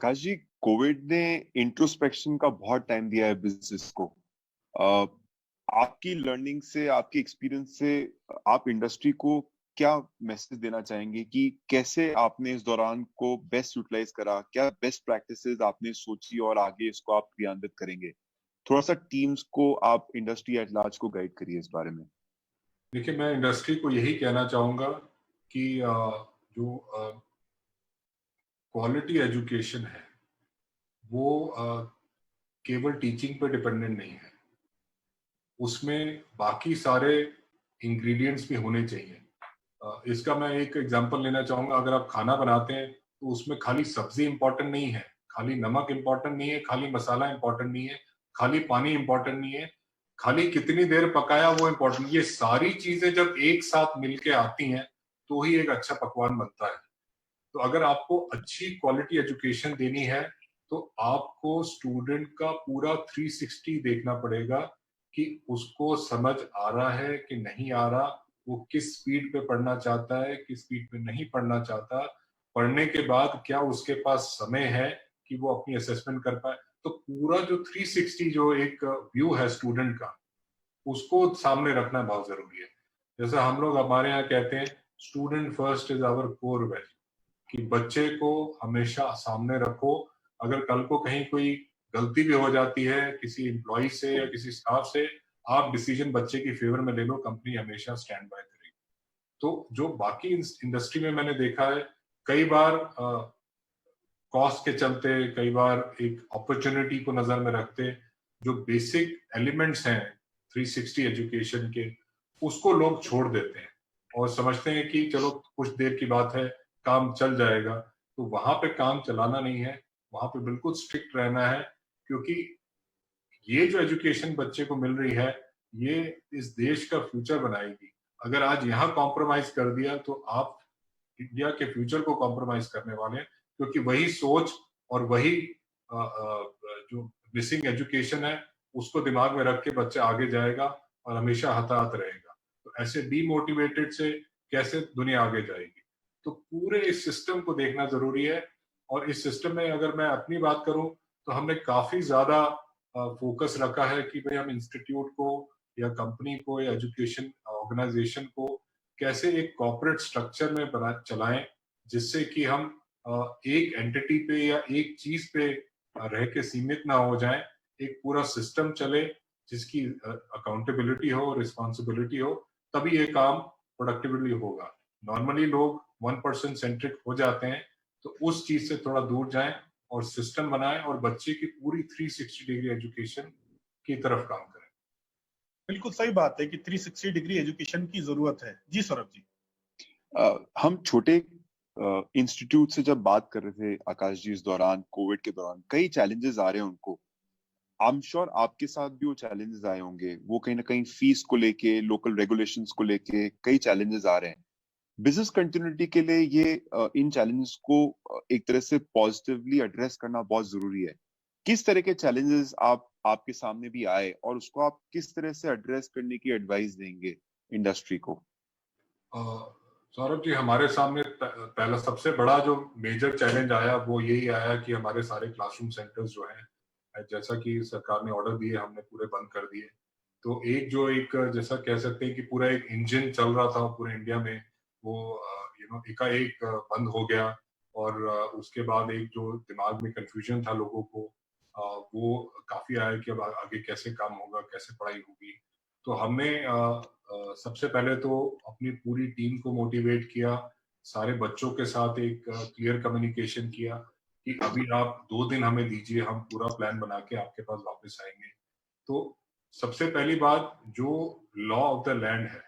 आकाश जी, Covid ने introspection का बहुत टाइम दिया है बिजनेस को। अ, आपकी लर्निंग से, आपकी एक्सपीरियंस से आप इंडस्ट्री को क्या मैसेज देना चाहेंगे कि कैसे आपने इस दौरान को बेस्ट यूटिलाइज करा, क्या बेस्ट प्रैक्टिसेस आपने सोची और आगे इसको आप क्रियान्वित करेंगे? थोड़ा सा टीम्स को आप इंडस्ट्री एट लार्ज को गाइड करिए इस बारे में। देखिए, मैं इंडस्ट्री को यही कहना चाहूँगा कि जो क्वालिटी एजुकेशन है, वो केवल टीचिंग पे डिपेंडेंट नहीं है। उसमें बाकी सारे इंग्रेडिएंट्स भी होने चाहिए। इसका मैं एक एग्जांपल लेना चाहूँगा। अगर आप खाना बनाते हैं, तो उसमें खाली सब्ज़ी इम्पोर्टेंट नहीं है, खाली नमक इम्पोर्टेंट नहीं है, खाली मसाला इम्पोर्टेंट नहीं है, खाली पानी इम्पोर्टेंट नहीं है, खाली कितनी देर पकाया वो इम्पोर्टेंट। ये सारी चीज़ें जब एक साथ मिल के आती हैं, तो ही एक अच्छा पकवान बनता है। तो अगर आपको अच्छी क्वालिटी एजुकेशन देनी है, तो आपको स्टूडेंट का पूरा 360 देखना पड़ेगा कि उसको समझ आ रहा है कि नहीं आ रहा, वो किस स्पीड पे पढ़ना चाहता है, किस स्पीड पे नहीं पढ़ना चाहता, पढ़ने के बाद क्या उसके पास समय है कि वो अपनी असेसमेंट कर पाए। तो पूरा जो 360 जो एक व्यू है स्टूडेंट का, उसको सामने रखना बहुत ज़रूरी है। जैसा हम लोग हमारे यहाँ कहते हैं, student first is our core value. कि बच्चे को हमेशा सामने रखो। अगर कल को कहीं कोई गलती भी हो जाती है किसी एम्प्लॉय से या किसी स्टाफ से, आप डिसीजन बच्चे की फेवर में ले लो, कंपनी हमेशा स्टैंड बाय करेगी। तो जो बाकी इंडस्ट्री में मैंने देखा है, कई बार कॉस्ट के चलते, कई बार एक अपॉर्चुनिटी को नजर में रखते, जो बेसिक एलिमेंट्स हैं 360 एजुकेशन के, उसको लोग छोड़ देते हैं और समझते हैं कि चलो कुछ देर की बात है, काम चल जाएगा। तो वहां पे काम चलाना नहीं है, वहां पे बिल्कुल स्ट्रिक्ट रहना है, क्योंकि ये जो एजुकेशन बच्चे को मिल रही है, ये इस देश का फ्यूचर बनाएगी। अगर आज यहाँ कॉम्प्रोमाइज कर दिया, तो आप इंडिया के फ्यूचर को कॉम्प्रोमाइज करने वाले हैं, क्योंकि वही सोच और वही जो मिसिंग एजुकेशन है, उसको दिमाग में रख के बच्चा आगे जाएगा और हमेशा हताहत रहेगा। तो ऐसे डीमोटिवेटेड से कैसे दुनिया आगे जाएगी? तो पूरे इस सिस्टम को देखना जरूरी है। और इस सिस्टम में अगर मैं अपनी बात करूं, तो हमने काफी ज्यादा फोकस रखा है कि भाई हम इंस्टीट्यूट को या कंपनी को या एजुकेशन ऑर्गेनाइजेशन को कैसे एक कॉर्पोरेट स्ट्रक्चर में बना चलाएं, जिससे कि हम एक एंटिटी पे या एक चीज पे रह के सीमित ना हो जाएं। एक पूरा सिस्टम चले जिसकी अकाउंटेबिलिटी हो, रिस्पॉन्सिबिलिटी हो, तभी ये काम प्रोडक्टिवली होगा। नॉर्मली लोग 1% सेंट्रिक हो जाते हैं, तो उस चीज से थोड़ा दूर जाएं और सिस्टम बनाएं और बच्चे की पूरी 360 डिग्री एजुकेशन की तरफ काम करें। बिल्कुल सही बात है कि 360 डिग्री एजुकेशन की जरूरत है। जी सौरभ जी। हम छोटे इंस्टीट्यूट से जब बात कर रहे थे आकाश जी, इस दौरान कोविड के दौरान कई चैलेंजेस आ रहे हैं उनको। आई एम श्योर आपके साथ भी वो चैलेंजेस आए होंगे, वो कहीं ना कहीं फीस को लेके, लोकल रेगुलेशंस को लेके कई चैलेंजेस आ रहे हैं। बिजनेस कंटिन्यूटी के लिए ये इन चैलेंजेस को एक तरह से पॉजिटिवली एड्रेस करना बहुत जरूरी है। किस तरह के चैलेंजेस आपके सामने भी आए और उसको आप किस तरह से एड्रेस करने की एडवाइस देंगे इंडस्ट्री को? सौरभ जी, हमारे सामने पहला सबसे बड़ा जो मेजर चैलेंज आया, वो यही आया कि हमारे सारे क्लासरूम सेंटर्स जो हैं, जैसा कि सरकार ने ऑर्डर दिए, हमने पूरे बंद कर दिए। तो एक जैसा कह सकते हैं कि पूरा एक इंजन चल रहा था पूरे इंडिया में, वो एकाएक बंद हो गया। और उसके बाद एक जो दिमाग में कंफ्यूजन था लोगों को, वो काफी आया कि अब आगे कैसे काम होगा, कैसे पढ़ाई होगी। तो हमने सबसे पहले तो अपनी पूरी टीम को मोटिवेट किया, सारे बच्चों के साथ एक क्लियर कम्युनिकेशन किया कि अभी आप 2 दिन हमें दीजिए, हम पूरा प्लान बना के आपके पास वापस आएंगे। तो सबसे पहली बात, जो लॉ ऑफ द लैंड है,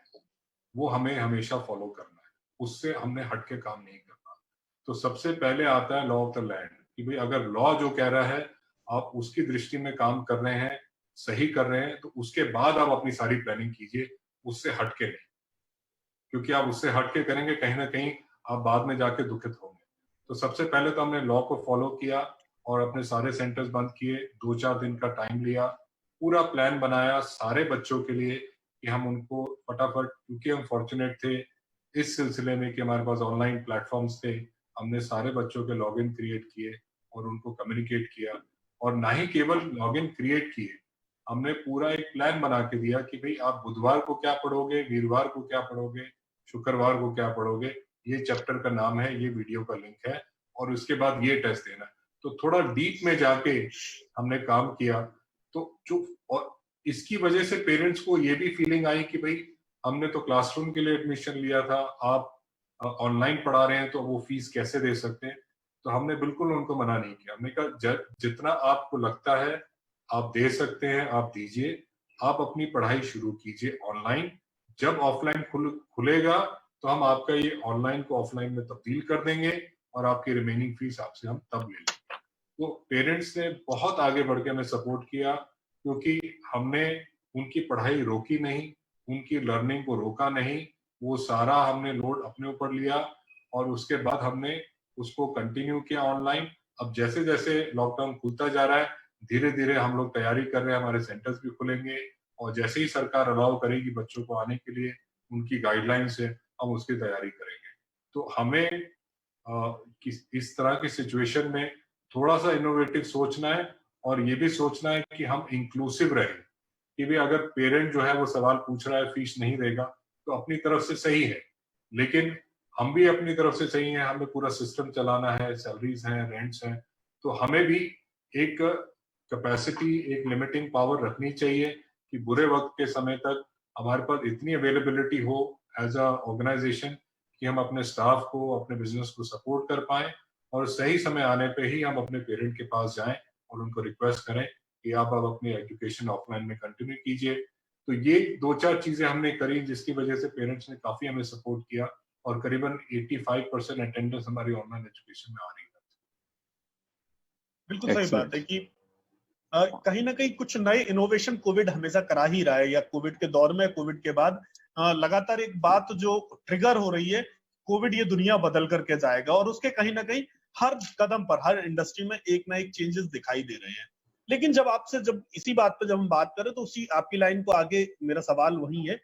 वो हमें हमेशा फॉलो करना है, उससे हमने हट के काम नहीं करना। तो सबसे पहले आता है लॉ ऑफ द लैंड, कि भाई अगर लॉ जो कह रहा है, आप उसकी दृष्टि में काम कर रहे हैं, सही कर रहे हैं, तो उसके बाद आप अपनी सारी प्लानिंग कीजिए, उससे हट के नहीं। क्योंकि आप उससे हट के करेंगे, कहीं ना कहीं आप बाद में जाके दुखित होंगे। तो सबसे पहले तो हमने लॉ को फॉलो किया और अपने सारे सेंटर्स बंद किए। 2-4 दिन का टाइम लिया, पूरा प्लान बनाया सारे बच्चों के लिए कि हम उनको फटाफट, क्योंकि हम फॉर्चुनेट थे इस सिलसिले में कि हमारे पास ऑनलाइन प्लेटफॉर्म्स थे, हमने सारे बच्चों के लॉगिन क्रिएट किए और उनको कम्युनिकेट किया। और ना ही केवल लॉगिन क्रिएट किए, हमने पूरा एक प्लान बना के दिया कि भाई आप बुधवार को क्या पढ़ोगे, वीरवार को क्या पढ़ोगे, शुक्रवार को क्या पढ़ोगे, ये चैप्टर का नाम है, ये वीडियो का लिंक है, और उसके बाद ये टेस्ट देना है। तो थोड़ा डीप में जाके हमने काम किया। तो जो और इसकी वजह से पेरेंट्स को ये भी फीलिंग आई कि भाई हमने तो क्लासरूम के लिए एडमिशन लिया था, आप ऑनलाइन पढ़ा रहे हैं तो वो फीस कैसे दे सकते हैं। तो हमने बिल्कुल उनको मना नहीं किया। हमने कहा जितना आपको लगता है आप दे सकते हैं, आप दीजिए, आप अपनी पढ़ाई शुरू कीजिए ऑनलाइन। जब ऑफलाइन खुलेगा तो हम आपका ये ऑनलाइन को ऑफलाइन में तब्दील कर देंगे और आपकी रिमेनिंग फीस आपसे हम तब ले लेंगे। तो पेरेंट्स ने बहुत आगे बढ़ के हमें सपोर्ट किया, क्योंकि हमने उनकी पढ़ाई रोकी नहीं, उनकी लर्निंग को रोका नहीं, वो सारा हमने लोड अपने ऊपर लिया और उसके बाद हमने उसको कंटिन्यू किया ऑनलाइन। अब जैसे जैसे लॉकडाउन खुलता जा रहा है, धीरे धीरे हम लोग तैयारी कर रहे हैं, हमारे सेंटर्स भी खुलेंगे और जैसे ही सरकार अलाउ करेगी बच्चों को आने के लिए, उनकी गाइडलाइंस है, हम उसकी तैयारी करेंगे। तो हमें इस तरह की सिचुएशन में थोड़ा सा इनोवेटिव सोचना है और ये भी सोचना है कि हम इंक्लूसिव रहें, कि भी अगर पेरेंट जो है वो सवाल पूछ रहा है, फीस नहीं देगा, तो अपनी तरफ से सही है, लेकिन हम भी अपनी तरफ से सही है, हमें पूरा सिस्टम चलाना है, सैलरीज हैं, रेंट्स हैं, तो हमें भी एक कैपेसिटी, एक लिमिटिंग पावर रखनी चाहिए कि बुरे वक्त के समय तक हमारे पास इतनी अवेलेबिलिटी हो एज अ ऑर्गेनाइजेशन कि हम अपने स्टाफ को, अपने बिजनेस को सपोर्ट कर पाए और सही समय आने पे ही हम अपने पेरेंट के पास जाएं और उनको रिक्वेस्ट करें कि आप अब अपनी एजुकेशन ऑफलाइन में कंटिन्यू कीजिए। तो ये 2-4 चीजें हमने करी जिसकी वजह से पेरेंट्स ने काफी हमें सपोर्ट किया और करीबन 85% अटेंडेंस हमारी ऑनलाइन एजुकेशन में आ रही है। बिल्कुल सही बात है कि कहीं ना कहीं कुछ नए इनोवेशन कोविड हमेशा करा ही रहा है, या कोविड के दौर में, कोविड के बाद लगातार एक बात जो ट्रिगर हो रही है, कोविड ये दुनिया बदल करके जाएगा, और उसके कहीं ना कहीं हर कदम पर, हर इंडस्ट्री में एक ना एक चेंजेस दिखाई दे रहे हैं। लेकिन जब इसी बात पे जब हम बात करें, तो उसी आपकी लाइन को आगे मेरा सवाल वही है,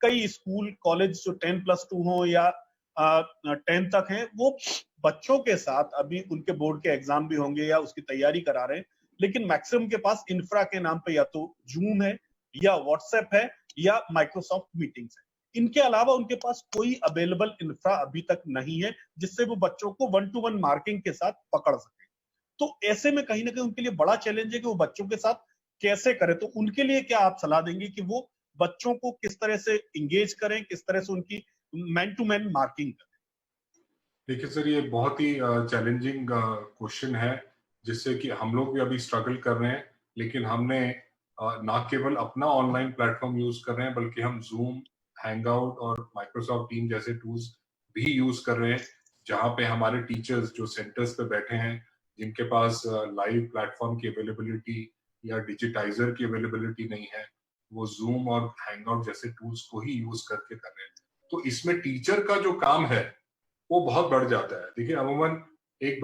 कई स्कूल कॉलेज जो 10+2 हो या 10 तक हैं, वो बच्चों के साथ अभी उनके बोर्ड के एग्जाम भी होंगे या उसकी तैयारी करा रहे हैं, लेकिन मैक्सिमम के पास इंफ्रा के नाम पे या तो जूम है या व्हाट्सएप है या माइक्रोसॉफ्ट मीटिंग्स है। इनके अलावा उनके पास कोई अवेलेबल इंफ्रा अभी तक नहीं है जिससे वो बच्चों को 1-to-1 मार्किंग के साथ पकड़ सके। तो ऐसे में कहीं ना कहीं उनके लिए बड़ा चैलेंज है कि वो बच्चों के साथ कैसे करें। तो उनके लिए क्या आप सलाह देंगे कि वो बच्चों को किस तरह से इंगेज करें, किस तरह से उनकी मैन टू मैन मार्किंग करें? देखिए सर, ये बहुत ही चैलेंजिंग क्वेश्चन है जिससे कि हम लोग भी अभी स्ट्रगल कर रहे हैं। लेकिन हमने ना केवल अपना ऑनलाइन प्लेटफॉर्म यूज कर रहे हैं, बल्कि हम जूम, हैंगआउट और माइक्रोसॉफ्ट टीम जैसे टूल्स भी यूज कर रहे हैं, जहाँ पे हमारे टीचर्स जो सेंटर्स पे बैठे हैं, जिनके पास लाइव प्लेटफॉर्म की अवेलेबिलिटी या डिजिटाइजर की अवेलेबिलिटी नहीं है, वो जूम और हैंगआउट जैसे टूल्स को ही यूज करके कर रहे हैं। तो इसमें टीचर का जो काम है वो बहुत बढ़ जाता है। देखिए, अमूमन एक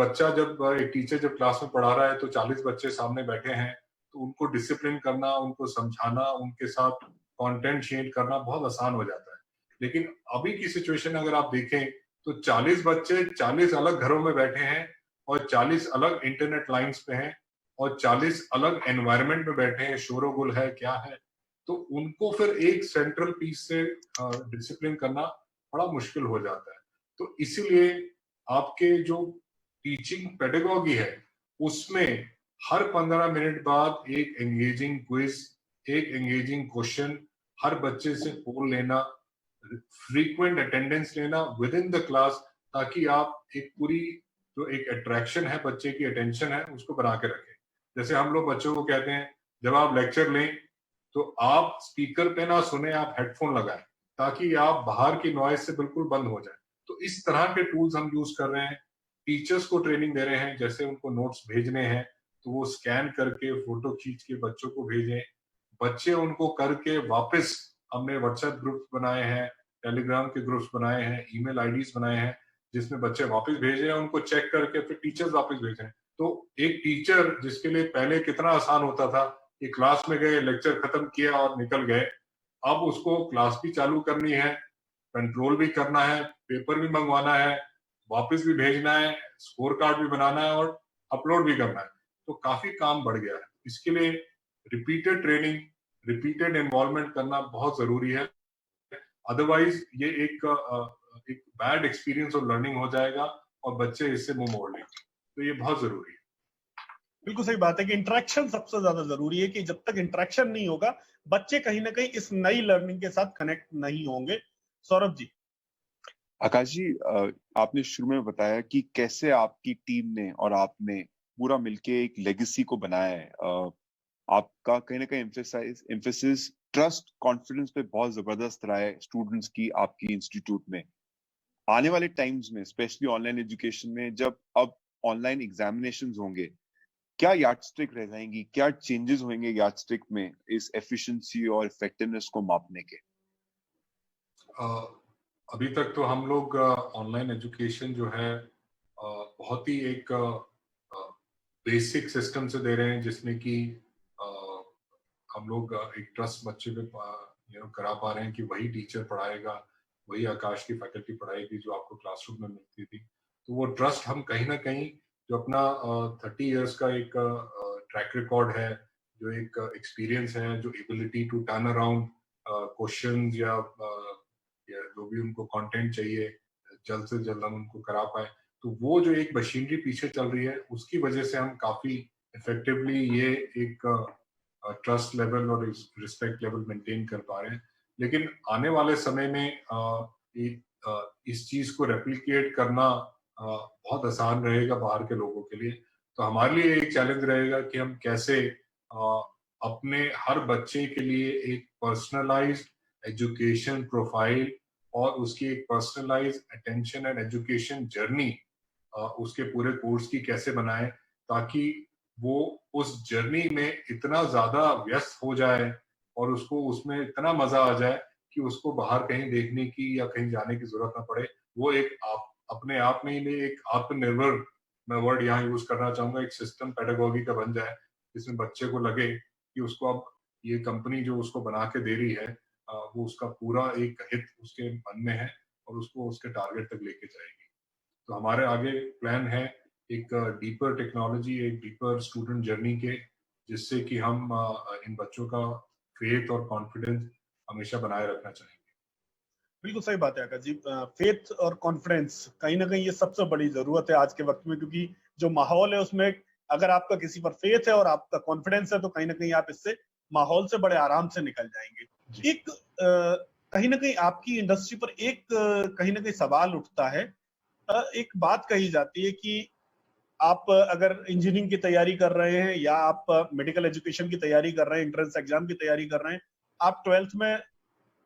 टीचर जब क्लास में पढ़ा रहा है तो 40 बच्चे सामने बैठे हैं, तो उनको डिसिप्लिन करना, उनको समझाना, उनके साथ कंटेंट शेयर करना बहुत आसान हो जाता है। लेकिन अभी की सिचुएशन अगर आप देखें तो 40 बच्चे 40 अलग घरों में बैठे हैं और 40 अलग इंटरनेट लाइंस पे हैं और 40 अलग एनवायरनमेंट में बैठे हैं, शोरगुल है, क्या है। तो उनको फिर एक सेंट्रल पीस से डिसिप्लिन करना बड़ा मुश्किल हो जाता है। तो इसीलिए आपके जो टीचिंग पेडागॉजी है, उसमें हर 15 मिनट बाद एक एंगेजिंग क्विज, एक एंगेजिंग क्वेश्चन, हर बच्चे से पोल लेना, फ्रीक्वेंट अटेंडेंस लेना विद इन द क्लास, ताकि आप एक पूरी जो एक अट्रैक्शन है, बच्चे की अटेंशन है, उसको बना के रखें। जैसे हम लोग बच्चों को कहते हैं, जब आप लेक्चर लें तो आप स्पीकर पे ना सुने, आप हेडफोन लगाएं, ताकि आप बाहर की नॉइज से बिल्कुल बंद हो जाए। तो इस तरह के टूल्स हम यूज कर रहे हैं। टीचर्स को ट्रेनिंग दे रहे हैं, जैसे उनको नोट्स भेजने हैं तो वो स्कैन करके फोटो खींच के बच्चों को भेजें, बच्चे उनको करके वापस, हमने व्हाट्सएप ग्रुप्स बनाए हैं, टेलीग्राम के ग्रुप्स बनाए हैं, ईमेल आईडीज बनाए हैं, जिसमें बच्चे वापस भेज रहे हैं, उनको चेक करके फिर टीचर्स वापस भेज रहे हैं। तो एक टीचर जिसके लिए पहले कितना आसान होता था कि क्लास में गए, लेक्चर खत्म किया और निकल गए, अब उसको क्लास भी चालू करनी है, कंट्रोल भी करना है, पेपर भी मंगवाना है, वापस भी भेजना है, स्कोर कार्ड भी बनाना है और अपलोड भी करना है, तो काफी काम बढ़ गया है। इसके लिए रिपीटेड ट्रेनिंग, रिपीटेड इन्वॉल्वमेंट करना बहुत जरूरी है। अदरवाइज ये एक बैड एक्सपीरियंस और लर्निंग हो जाएगा और बच्चे इससे मुंह मोड़ लेंगे, तो ये बहुत जरूरी है। बिल्कुल सही बात है कि इंटरेक्शन सबसे ज्यादा जरूरी है, कि जब तक इंटरेक्शन नहीं होगा बच्चे कहीं ना कहीं इस नई लर्निंग के साथ कनेक्ट नहीं होंगे। सौरभ जी। आकाश जी, आपने शुरू में बताया कि कैसे आपकी टीम ने और आपने पूरा मिलके एक लेगेसी को बनाया है। आपका कहीं ना कहीं एम्फेसिस ट्रस्ट कॉन्फिडेंस पे बहुत जबरदस्त रहा है स्टूडेंट्स की आपकी इंस्टीट्यूट में। आने वाले टाइम्स में स्पेशली ऑनलाइन एजुकेशन में जब अब ऑनलाइन एग्जामिनेशंस होंगे, क्या यार्डस्टिक रह जाएंगी, क्या चेंजेस होंगे यार्डस्टिक में इस एफिशिएंसी और इफेक्टिवनेस को मापने के? अभी तक तो हम लोग ऑनलाइन एजुकेशन जो है बहुत ही एक बेसिक सिस्टम से दे रहे हैं, जिसमें कि हम लोग एक ट्रस्ट बच्चे पे करा पा रहे हैं कि वही टीचर पढ़ाएगा, वही आकाश की फैकल्टी पढ़ाएगी जो आपको क्लासरूम में मिलती थी। तो वो ट्रस्ट हम कहीं ना कहीं जो अपना 30 इयर्स का एक ट्रैक रिकॉर्ड है, जो एक एक्सपीरियंस है, जो ability to turn around question या जो भी उनको कंटेंट चाहिए जल्द से जल्द हम उनको करा पाए, तो वो जो एक मशीनरी पीछे चल रही है उसकी वजह से हम काफी इफेक्टिवली ये एक ट्रस्ट लेवल और रिस्पेक्ट लेवल मेंटेन कर पा रहे हैं। लेकिन आने वाले समय में इस चीज को रेप्लिकेट करना बहुत आसान रहेगा बाहर के लोगों के लिए। तो हमारे लिए एक चैलेंज रहेगा कि हम कैसे अपने हर बच्चे के लिए एक पर्सनलाइज्ड एजुकेशन प्रोफाइल और उसकी एक personalised attention and education journey उसके पूरे कोर्स की कैसे बनाएं, ताकि वो उस जर्नी में इतना ज्यादा व्यस्त हो जाए और उसको उसमें इतना मजा आ जाए कि उसको बाहर कहीं देखने की या कहीं जाने की जरूरत ना पड़े। वो एक अपने आप में ही एक आत्मनिर्भर, मैं वर्ड यहाँ यूज करना चाहूंगा, एक सिस्टम पेडागोगी का बन जाए, जिसमें बच्चे को लगे कि उसको अब ये कंपनी जो उसको बना के दे रही है वो उसका पूरा एक हित उसके मन में है और उसको उसके टारगेट तक लेके जाएगी। तो हमारे आगे प्लान है एक डीपर टेक्नोलॉजी, एक डीपर स्टूडेंट जर्नी के, जिससे कि हम इन बच्चों का फेथ और कॉन्फिडेंस हमेशा बनाए रखना चाहेंगे। बिल्कुल सही बात है आकाश जी। फेथ और कॉन्फिडेंस कहीं ना कहीं ये सबसे बड़ी जरूरत है आज के वक्त में, क्योंकि जो माहौल है उसमें अगर आपका किसी पर फेथ है और आपका कॉन्फिडेंस है तो कहीं ना कहीं आप इससे माहौल से बड़े आराम से निकल जाएंगे। एक कहीं ना कहीं आपकी इंडस्ट्री पर एक कहीं ना कहीं सवाल उठता है। एक बात कही जाती है कि आप अगर इंजीनियरिंग की तैयारी कर रहे हैं या आप मेडिकल एजुकेशन की तैयारी कर रहे हैं, एंट्रेंस एग्जाम की तैयारी कर रहे हैं, आप 12th में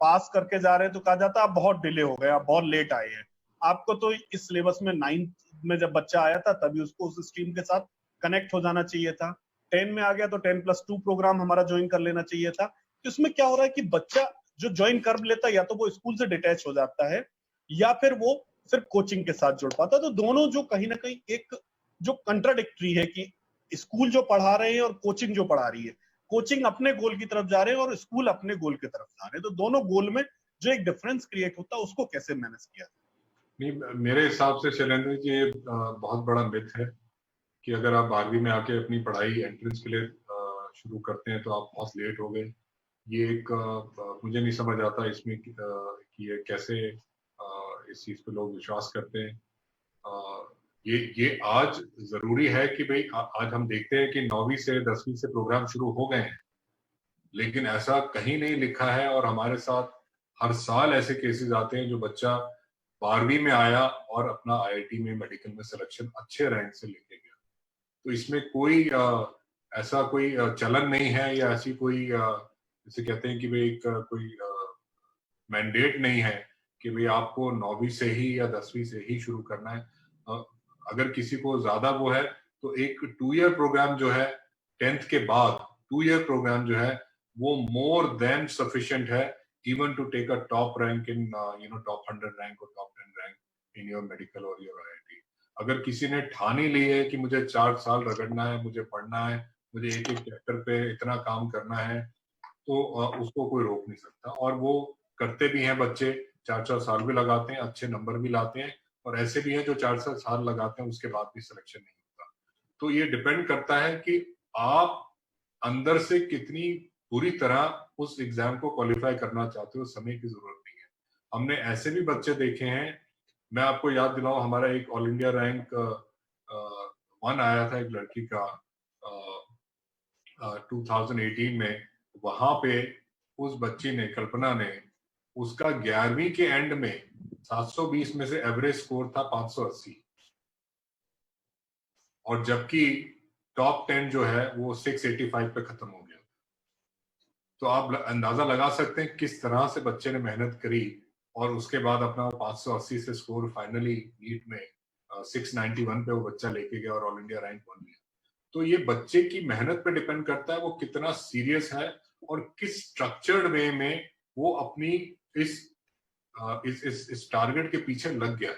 पास करके जा रहे हैं तो कहा जाता है आप बहुत डिले हो गए, आप बहुत लेट आए हैं। आपको तो इस सिलेबस में 9th में जब बच्चा आया था तभी उसको उस स्ट्रीम के साथ कनेक्ट हो जाना चाहिए था। 10 में आ गया तो 10+2 प्रोग्राम हमारा ज्वाइन कर लेना चाहिए था। तो इसमें क्या हो रहा है कि बच्चा जो ज्वाइन कर लेता है या तो वो स्कूल से डिटैच हो जाता है या फिर वो सिर्फ कोचिंग के साथ जुड़ पाता है। तो दोनों जो कहीं ना कहीं एक जो कंट्राडिक्टरी है कि स्कूल जो पढ़ा रहे हैं और कोचिंग जो पढ़ा रही है, कोचिंग अपने गोल की तरफ जा रहे हैं और स्कूल अपने गोल की तरफ जा रहे हैं, तो दोनों गोल में जो एक डिफरेंस क्रिएट होता है उसको कैसे मैनेज किया? नहीं, मेरे हिसाब से शैलेंद्र जी ये बहुत बड़ा मिथ है कि अगर आप 12वीं में आके अपनी पढ़ाई एंट्रेंस के लिए शुरू करते हैं तो आप बहुत लेट हो गए। ये एक मुझे नहीं समझ आता इसमें कि ये कैसे इस चीज पे लोग विश्वास करते हैं। ये आज जरूरी है कि भाई आज हम देखते हैं कि 9वीं से 10वीं से प्रोग्राम शुरू हो गए हैं, लेकिन ऐसा कहीं नहीं लिखा है और हमारे साथ हर साल ऐसे केसेस आते हैं जो बच्चा 12वीं में आया और अपना आईआईटी में मेडिकल में सिलेक्शन अच्छे रैंक से लेके गया। तो इसमें कोई ऐसा कोई चलन नहीं है या ऐसी कोई जैसे कहते हैं कि भाई एक कोई मैंडेट नहीं है कि भाई आपको 9वीं से ही या 10वीं से ही शुरू करना है। अगर किसी को ज्यादा वो है तो एक 2 ईयर प्रोग्राम जो है 10th के बाद 2 ईयर प्रोग्राम जो है वो मोर देन सफिशिएंट है even to take a top rank in top 100 rank और top 10 rank in your medical और योर आईआईटी। अगर किसी ने ठान ही ली है कि मुझे 4 साल रगड़ना है, मुझे पढ़ना है, मुझे एक एक चैप्टर पे इतना काम करना है, तो उसको कोई रोक नहीं सकता। और वो करते भी हैं बच्चे, 4-4 साल भी लगाते हैं, अच्छे नंबर भी लाते हैं, और ऐसे भी हैं जो 4 साल लगाते हैं उसके बाद भी सिलेक्शन नहीं होता। तो ये डिपेंड करता है कि आप अंदर से कितनी पूरी तरह उस एग्जाम को क्वालिफाई करना चाहते हो, समय की जरूरत नहीं है। हमने ऐसे भी बच्चे देखे हैं, मैं आपको याद दिलाऊं, हमारा एक ऑल इंडिया रैंक 1 आया था एक लड़की का 2018 में। वहां पे उस बच्ची ने, कल्पना ने, उसका 11वीं के एंड में 720 में से एवरेज स्कोर था 580, और जबकि टॉप 10 जो है वो 685 पे खत्म हो गया। तो आप अंदाजा लगा सकते हैं किस तरह से बच्चे ने मेहनत करी, और उसके बाद अपना 580 से स्कोर फाइनली नीट में 691 पे वो बच्चा लेके गया और ऑल इंडिया रैंक बन गया। तो ये बच्चे की मेहनत पे डिपेंड करता है, वो कितना सीरियस है और किस स्ट्रक्चर्ड वे में वो अपनी इस टारगेट के पीछे लग गया है।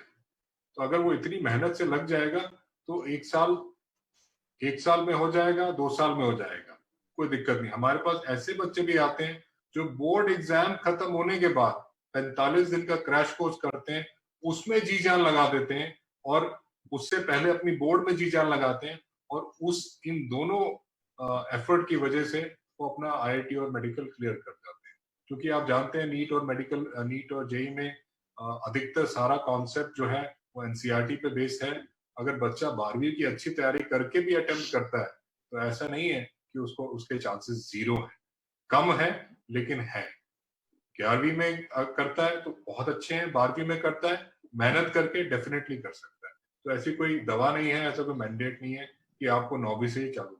तो अगर वो इतनी मेहनत से लग जाएगा तो एक साल में हो जाएगा, 2 साल में हो जाएगा, कोई दिक्कत नहीं। हमारे पास ऐसे बच्चे भी आते हैं जो बोर्ड एग्जाम खत्म होने के बाद 45 दिन का क्रैश कोर्स करते हैं, उसमें जी जान लगा देते हैं, और उससे पहले अपनी बोर्ड में जी जान लगाते हैं, और इन दोनों एफर्ट की वजह से वो अपना आईआईटी और मेडिकल क्लियर कर जाते हैं। क्योंकि आप जानते हैं नीट और जेई में अधिकतर सारा कॉन्सेप्ट जो है वो एनसीईआरटी पे बेस्ड है। अगर बच्चा 12वीं की अच्छी तैयारी करके भी अटेम्प्ट करता है तो ऐसा नहीं है कि उसके चांसेस 0 है, कम है लेकिन है। 11वीं में करता है तो बहुत अच्छे हैं, 12वीं में करता है, मेहनत करके डेफिनेटली कर सकता है। तो ऐसी कोई दवा नहीं है, ऐसा कोई मैंडेट नहीं है कि आपको 9वीं से ही चालू